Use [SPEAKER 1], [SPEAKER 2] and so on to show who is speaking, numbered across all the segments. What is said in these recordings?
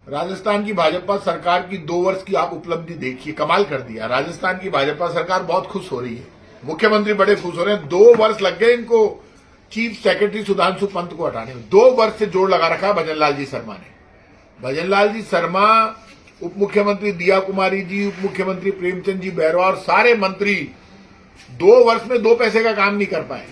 [SPEAKER 1] राजस्थान की भाजपा सरकार की 2 वर्ष की आप उपलब्धि देखिए, कमाल कर दिया। राजस्थान की भाजपा सरकार बहुत खुश हो रही है, मुख्यमंत्री बड़े खुश हो रहे हैं। 2 वर्ष लग गए इनको चीफ सेक्रेटरी सुधांशु पंत को हटाने में। 2 वर्ष से जोर लगा रखा भजन लाल जी शर्मा ने। भजन लाल जी शर्मा, उप मुख्यमंत्री दिया कुमारी जी, उप मुख्यमंत्री प्रेमचंद जी बैरवा और सारे मंत्री 2 वर्ष में 2 पैसे का काम नहीं कर पाए।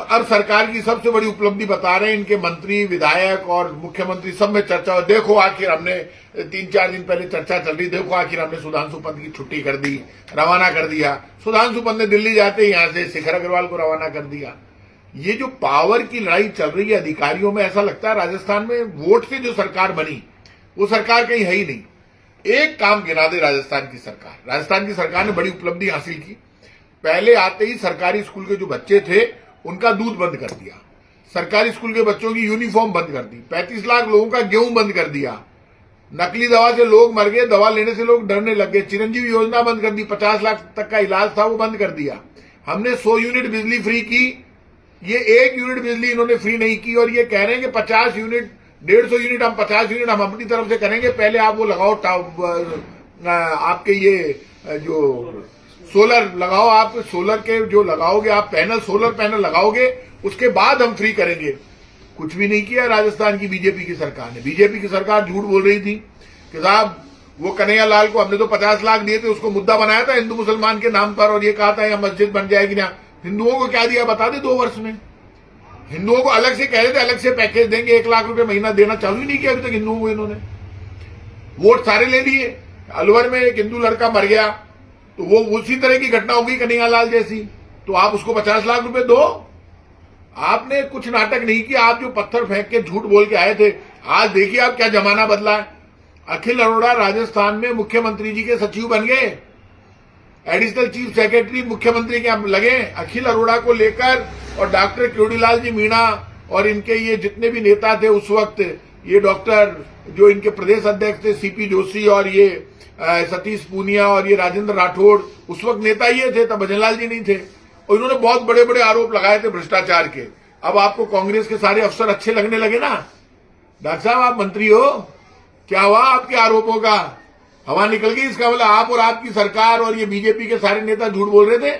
[SPEAKER 1] अब सरकार की सबसे बड़ी उपलब्धि बता रहे हैं इनके मंत्री, विधायक और मुख्यमंत्री सब में चर्चा हो। देखो आखिर हमने 3-4 दिन पहले चर्चा चल रही, देखो आखिर हमने सुधांशु पंत की छुट्टी कर दी, रवाना कर दिया। सुधांशु पंत ने दिल्ली जाते ही यहां से शिखर अग्रवाल को रवाना कर दिया। ये जो पावर की लड़ाई चल रही है अधिकारियों में, ऐसा लगता है राजस्थान में वोट से जो सरकार बनी वो सरकार कहीं है ही नहीं। एक काम गिना दे राजस्थान की सरकार। राजस्थान की सरकार ने बड़ी उपलब्धि हासिल की। पहले आते ही सरकारी स्कूल के जो बच्चे थे उनका दूध बंद कर दिया, सरकारी स्कूल के बच्चों की यूनिफॉर्म बंद कर दी, 35 लाख लोगों का गेहूं बंद कर दिया, नकली दवा से लोग मर गए, दवा लेने से लोग डरने लग गए, चिरंजीवी योजना बंद कर दी, 50 लाख तक का इलाज था वो बंद कर दिया। हमने 100 यूनिट बिजली फ्री की, ये 1 यूनिट बिजली इन्होंने फ्री नहीं की और ये कह रहे हैं कि 50 यूनिट 150 यूनिट हम 50 यूनिट हम अपनी तरफ से करेंगे। पहले आप वो लगाओ, आपके ये जो सोलर लगाओ, आप सोलर के जो लगाओगे आप पैनल, सोलर पैनल लगाओगे, उसके बाद हम फ्री करेंगे। कुछ भी नहीं किया राजस्थान की बीजेपी की सरकार ने। बीजेपी की सरकार झूठ बोल रही थी कि साहब वो कन्हैया लाल को हमने तो 50 लाख दिए थे, उसको मुद्दा बनाया था हिंदू मुसलमान के नाम पर और ये कहा था यहाँ मस्जिद बन जाएगी ना। हिंदुओं को क्या दिया बता दे 2 वर्ष में? हिंदुओं को अलग से कह रहे थे अलग से पैकेज देंगे, 1 लाख रुपए महीना देना चालू ही नहीं किया अभी तक हिंदुओं को। इन्होंने वोट सारे ले लिए। अलवर में एक हिंदू लड़का मर गया तो वो उसी तरह की घटना होगी कन्हैया लाल जैसी, तो आप उसको 50 लाख रुपए दो। आपने कुछ नाटक नहीं किया। आप जो पत्थर फेंक के झूठ बोल के आए थे, आज देखिए आप क्या जमाना बदला है। अखिल अरोड़ा राजस्थान में मुख्यमंत्री जी के सचिव बन गए, एडिशनल चीफ सेक्रेटरी मुख्यमंत्री के लगे। अखिल अरोड़ा को लेकर और डॉक्टर क्योड़ीलाल जी मीणा और इनके ये जितने भी नेता थे उस वक्त, ये डॉक्टर जो इनके प्रदेश अध्यक्ष थे सीपी जोशी और ये सतीश पूनिया और ये राजेंद्र राठौड़, उस वक्त नेता ये थे, तब भजन लाल जी नहीं थे। और इन्होंने बहुत बड़े बड़े आरोप लगाए थे भ्रष्टाचार के। अब आपको कांग्रेस के सारे अफसर अच्छे लगने लगे ना। डॉक्टर साहब आप मंत्री हो, क्या हुआ आपके आरोपों का? हवा निकल गई इसका मतलब आप और आपकी सरकार और ये बीजेपी के सारे नेता झूठ बोल रहे थे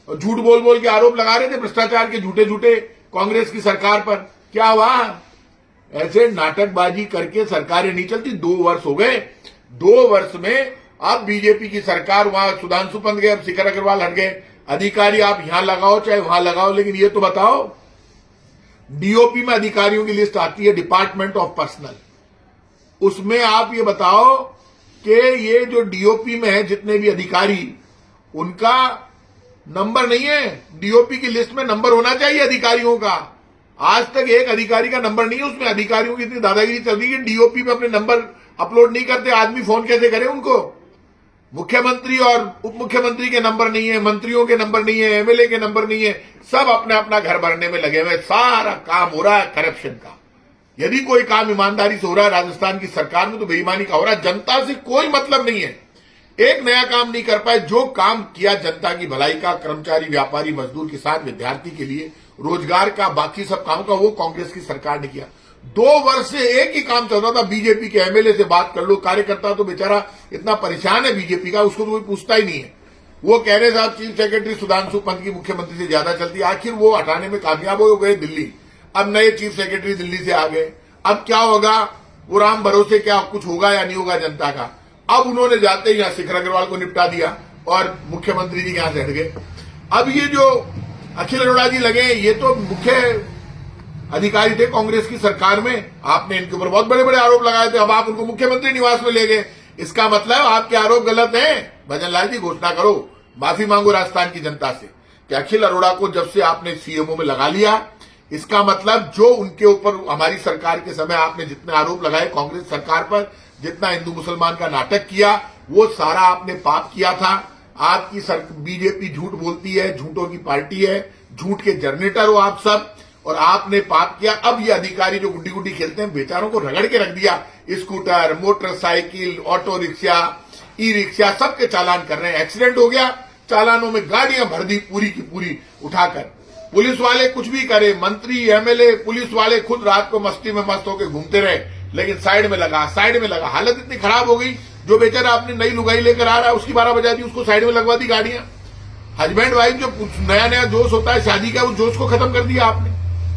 [SPEAKER 1] और झूठ बोल बोल के आरोप लगा रहे थे भ्रष्टाचार के झूठे झूठे कांग्रेस की सरकार पर। क्या हुआ? ऐसे नाटकबाजी करके सरकारें नहीं चलती। 2 वर्ष हो गए। 2 वर्ष में अब बीजेपी की सरकार, वहां सुधांशु पंत गए, अब शिखर अग्रवाल हट गए। अधिकारी आप यहां लगाओ चाहे वहां लगाओ, लेकिन ये तो बताओ, डीओपी में अधिकारियों की लिस्ट आती है, डिपार्टमेंट ऑफ पर्सनल, उसमें आप ये बताओ कि ये जो डीओपी में है जितने भी अधिकारी, उनका नंबर नहीं है। डीओपी की लिस्ट में नंबर होना चाहिए अधिकारियों का। आज तक एक अधिकारी का नंबर नहीं है उसमें। अधिकारियों की इतनी दादागिरी चल रही है, डीओपी में अपने नंबर अपलोड नहीं करते। आदमी फोन कैसे करे उनको? मुख्यमंत्री और उप मुख्यमंत्री के नंबर नहीं है, मंत्रियों के नंबर नहीं है, एमएलए के नंबर नहीं है, सब अपने अपना घर भरने में लगे हुए। सारा काम हो रहा है करप्शन का। यदि कोई काम ईमानदारी से हो रहा है राजस्थान की सरकार में तो बेईमानी का हो रहा है। जनता से कोई मतलब नहीं है, एक नया काम नहीं कर पाए। जो काम किया जनता की भलाई का, कर्मचारी, व्यापारी, मजदूर, किसान, विद्यार्थी के लिए रोजगार का, बाकी सब काम का, वो कांग्रेस की सरकार ने किया। 2 वर्ष से एक ही काम चल रहा था। बीजेपी के एमएलए से बात कर लो, कार्यकर्ता तो बेचारा इतना परेशान है बीजेपी का, उसको तो कोई पूछता ही नहीं है। वो कह रहे साहब चीफ सेक्रेटरी सुधांशु पंत की मुख्यमंत्री से ज्यादा चलती है। आखिर वो हटाने में कामयाब हो गए दिल्ली। अब नए चीफ सेक्रेटरी दिल्ली से आ गए। अब क्या होगा? वो राम भरोसे, क्या कुछ होगा या नहीं होगा जनता का। अब उन्होंने जाते ही यहां शिखर अग्रवाल को निपटा दिया और मुख्यमंत्री जी यहां से हट गए। अब ये जो अखिल अरोड़ा जी लगे, ये तो मुख्य अधिकारी थे कांग्रेस की सरकार में। आपने इनके ऊपर बहुत बड़े बड़े आरोप लगाए थे, अब आप उनको मुख्यमंत्री निवास में ले गए। इसका मतलब आपके आरोप गलत हैं। भजन लाल जी घोषणा करो, माफी मांगो राजस्थान की जनता से कि अखिल अरोड़ा को जब से आपने सीएमओ में लगा लिया, इसका मतलब जो उनके ऊपर हमारी सरकार के समय आपने जितने आरोप लगाए कांग्रेस सरकार पर, जितना हिंदू मुसलमान का नाटक किया, वो सारा आपने पाप किया था। आपकी बीजेपी झूठ बोलती है, झूठों की पार्टी है, झूठ के जनरेटर हो आप सब, और आपने पाप किया। अब ये अधिकारी जो गुड्डी गुड्डी खेलते हैं, बेचारों को रगड़ के रख दिया। Scooter, motorcycle, auto rickshaw, e rickshaw, सबके चालान कर रहे हैं। एक्सीडेंट हो गया, चालानों में गाड़ियां भर दी पूरी की पूरी उठाकर। पुलिस वाले कुछ भी करे, मंत्री, एमएलए, पुलिस वाले खुद रात को मस्ती में मस्त होकर घूमते रहे, लेकिन साइड में लगा। हालत इतनी खराब हो गई, जो बेचारा आपने नई लुगाई लेकर आ रहा है उसकी 12 बजा दी, उसको साइड में लगवा दी गाड़ियां। हस्बैंड वाइफ जो नया जोश होता है शादी का, उस जोश को खत्म कर दिया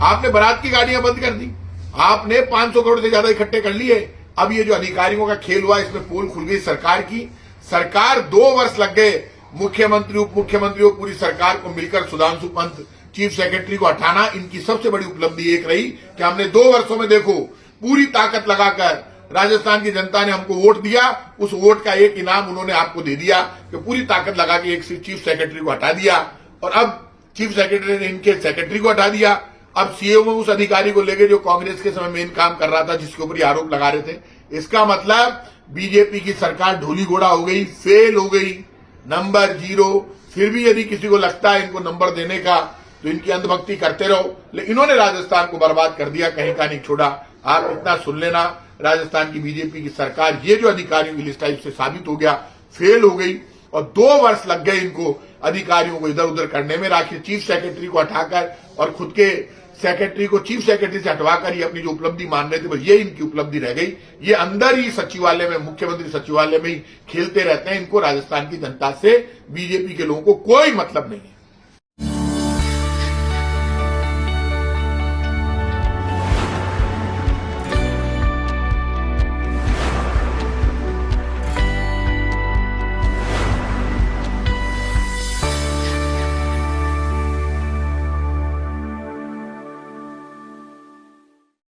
[SPEAKER 1] आपने बारात की गाड़ियां बंद कर दी, आपने 500 करोड़ से ज्यादा इकट्ठे कर लिए। अब ये जो अधिकारियों का खेल हुआ, इसमें पोल खुल गई सरकार की। सरकार 2 वर्ष लग गए, मुख्यमंत्री उप मुख्यमंत्री और पूरी सरकार को मिलकर सुधांशु पंत चीफ सेक्रेटरी को हटाना इनकी सबसे बड़ी उपलब्धि एक रही कि हमने 2 वर्षों में देखो पूरी ताकत लगाकर राजस्थान की जनता ने हमको वोट दिया, उस वोट का एक इनाम उन्होंने आपको दे दिया कि पूरी ताकत लगा के एक चीफ सेक्रेटरी को हटा दिया। और अब चीफ सेक्रेटरी ने इनके सेक्रेटरी को हटा दिया। अब सीएम में उस अधिकारी को लेके जो कांग्रेस के समय मेन काम कर रहा था, जिसके ऊपर आरोप लगा रहे थे। इसका मतलब बीजेपी की सरकार ढोली घोड़ा हो गई, फेल हो गई, नंबर 0। फिर भी यदि किसी को लगता है इनको नंबर देने का तो इनकी अंधभक्ति करते रहो, लेकिन इन्होंने राजस्थान को बर्बाद कर दिया, कहीं का नहीं छोड़ा। आप इतना सुन लेना, राजस्थान की बीजेपी की सरकार, ये जो अधिकारियों की लिस्ट है इससे साबित हो गया फेल हो गई। और 2 वर्ष लग गए इनको अधिकारियों को इधर उधर करने में। राखी चीफ सेक्रेटरी को हटाकर और खुद के सेक्रेटरी को चीफ सेक्रेटरी से हटवाकर ये अपनी जो उपलब्धि मान रहे थे, बस ये इनकी उपलब्धि रह गई। ये अंदर ही सचिवालय में, मुख्यमंत्री सचिवालय में ही खेलते रहते हैं। इनको राजस्थान की जनता से, बीजेपी के लोगों को कोई मतलब नहीं है।